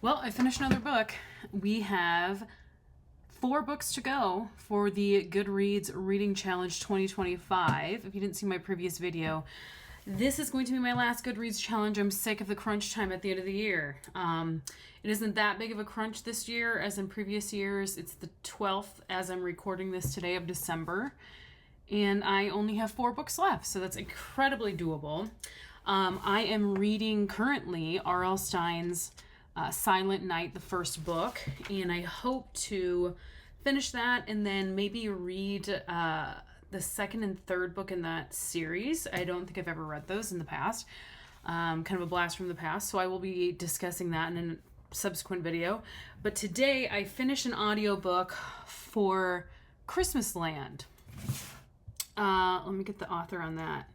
Well, I finished another book. We have 4 books to go for the Goodreads Reading Challenge 2025. If you didn't see my previous video, this is going to be my last Goodreads challenge. I'm sick of the crunch time at the end of the year. It isn't that big of a crunch this year as in previous years. It's the 12th as I'm recording this today of December. And I only have 4 books left, so that's incredibly doable. I am reading currently R.L. Stine's Silent Night, the first book, and I hope to finish that and then maybe read the second and third book in that series. I don't think I've ever read those in the past. Kind of a blast from the past, so I will be discussing that in a subsequent video. But today I finished an audiobook for Christmasland. Let me get the author on that.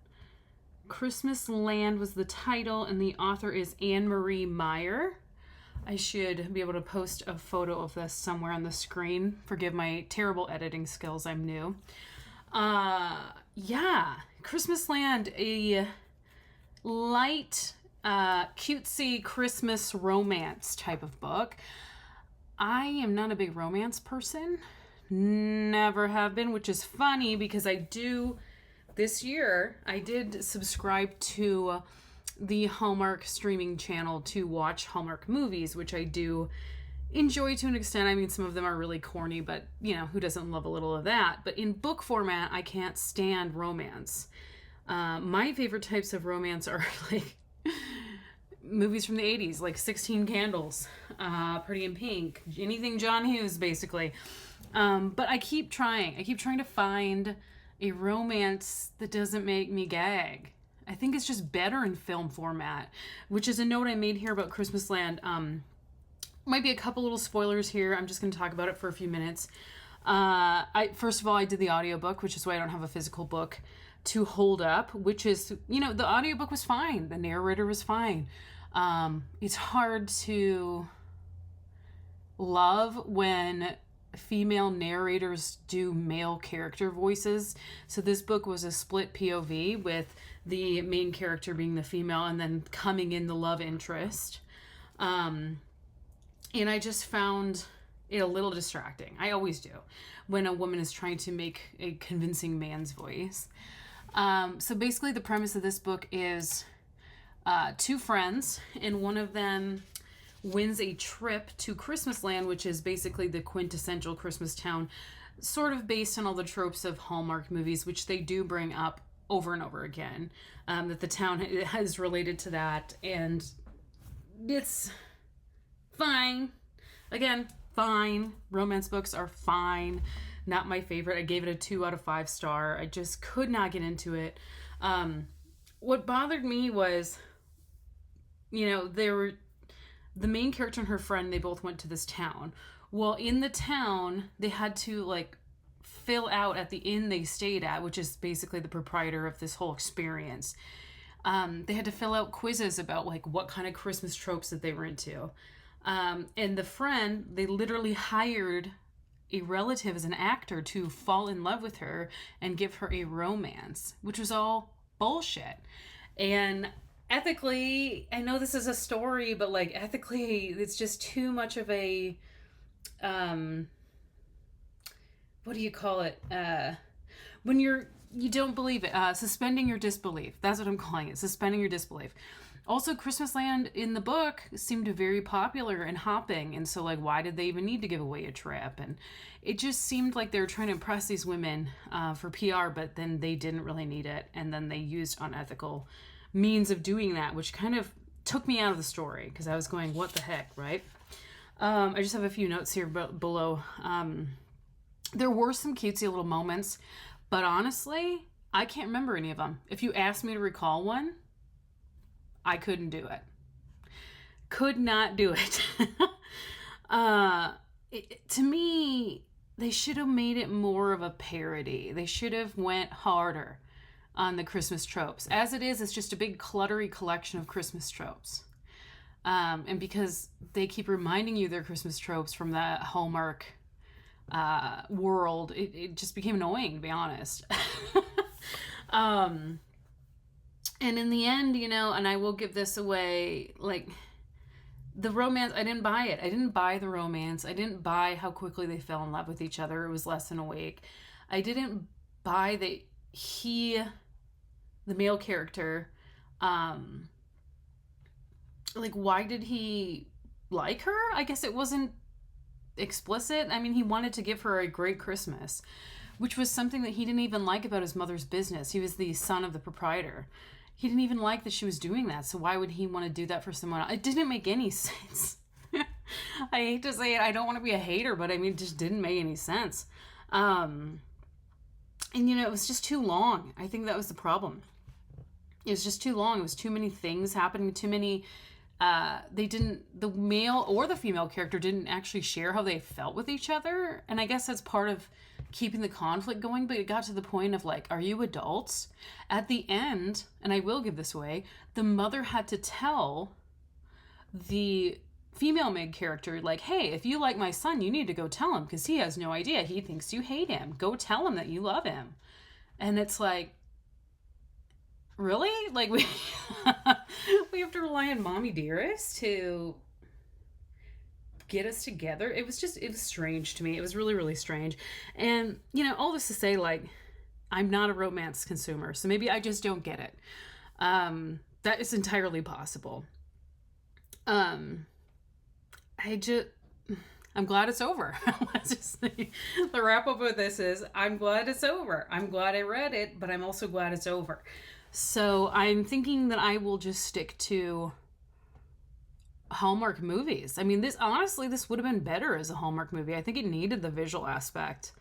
Christmasland was the title, and the author is Anne-Marie Meyer. I should be able to post a photo of this somewhere on the screen. Forgive my terrible editing skills, I'm new. Yeah, Christmasland, a light, cutesy Christmas romance type of book. I am not a big romance person. Never have been, which is funny because this year, I did subscribe to the Hallmark streaming channel to watch Hallmark movies, which I do enjoy to an extent. I mean, some of them are really corny, but, who doesn't love a little of that? But in book format, I can't stand romance. My favorite types of romance are, like, movies from the 80s, like 16 Candles, Pretty in Pink, anything John Hughes, basically. But I keep trying. I keep trying to find a romance that doesn't make me gag. I think it's just better in film format, which is a note I made here about Christmasland. Might be a couple little spoilers here. I'm just going to talk about it for a few minutes. First of all, I did the audiobook, which is why I don't have a physical book to hold up, which is, the audiobook was fine. The narrator was fine. It's hard to love when female narrators do male character voices. So this book was a split POV with the main character being the female and then coming in the love interest. And I just found it a little distracting. I always do when a woman is trying to make a convincing man's voice. So basically the premise of this book is 2 friends, and one of them wins a trip to Christmasland, which is basically the quintessential Christmas town, sort of based on all the tropes of Hallmark movies, which they do bring up over and over again, that the town is related to that, and it's fine. Again, fine. Romance books are fine. Not my favorite. I gave it a 2 out of 5 star. I just could not get into it. What bothered me was, the main character and her friend, they both went to this town. Well, in the town, they had to, fill out at the inn they stayed at, which is basically the proprietor of this whole experience. They had to fill out quizzes about, what kind of Christmas tropes that they were into. And the friend, they literally hired a relative as an actor to fall in love with her and give her a romance, which was all bullshit. And ethically, I know this is a story, but ethically, it's just too much of a, what do you call it? When you don't believe it, suspending your disbelief. That's what I'm calling it, suspending your disbelief. Also, Christmasland in the book seemed very popular and hopping, and so why did they even need to give away a trip? And it just seemed like they were trying to impress these women for PR, but then they didn't really need it, and then they used unethical means of doing that, which kind of took me out of the story because I was going, what the heck, right? I just have a few notes here below. There were some cutesy little moments, but honestly, I can't remember any of them. If you asked me to recall one, I couldn't do it. Could not do it. To me, they should have made it more of a parody. They should have went harder on the Christmas tropes. As it is, it's just a big cluttery collection of Christmas tropes. And because they keep reminding you they're Christmas tropes from that Hallmark world, it just became annoying, to be honest. And in the end, and I will give this away, the romance, I didn't buy it. I didn't buy the romance. I didn't buy how quickly they fell in love with each other. It was less than a week. I didn't buy that the male character, like, why did he like her? I guess it wasn't explicit. I mean, he wanted to give her a great Christmas, which was something that he didn't even like about his mother's business. He was the son of the proprietor. He didn't even like that she was doing that, so why would he want to do that for someone else? It didn't make any sense. I hate to say it, I don't want to be a hater, but I mean, it just didn't make any sense. And it was just too long. I think that was the problem. It was just too long. It was too many things happening, too many the male or the female character didn't actually share how they felt with each other. And I guess that's part of keeping the conflict going, but it got to the point of like, are you adults? At the end, and I will give this away, the mother had to tell the female main character, like, hey, if you like my son, you need to go tell him, because he has no idea. He thinks you hate him. Go tell him that you love him. And it's like, really? Like, we have to rely on mommy dearest to get us together. It was strange to me. It was really, really strange. And, all this to say, like, I'm not a romance consumer, so maybe I just don't get it. That is entirely possible. I'm glad it's over. Let's just say, the wrap up of this is, I'm glad it's over. I'm glad I read it, but I'm also glad it's over. So I'm thinking that I will just stick to Hallmark movies. I mean, this would have been better as a Hallmark movie. I think it needed the visual aspect.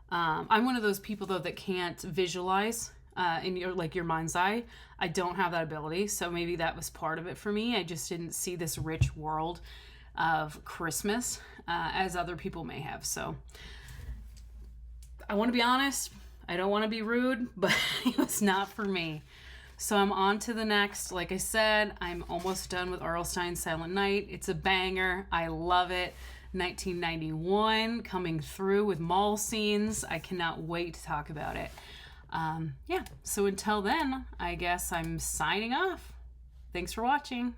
I'm one of those people, though, that can't visualize in your mind's eye. I don't have that ability, so maybe that was part of it for me. I just didn't see this rich world of Christmas as other people may have. So I want to be honest. I don't want to be rude, but it was not for me. So I'm on to the next. Like I said, I'm almost done with R.L. Stine's Silent Night. It's a banger. I love it. 1991 coming through with mall scenes. I cannot wait to talk about it. So until then, I guess I'm signing off. Thanks for watching.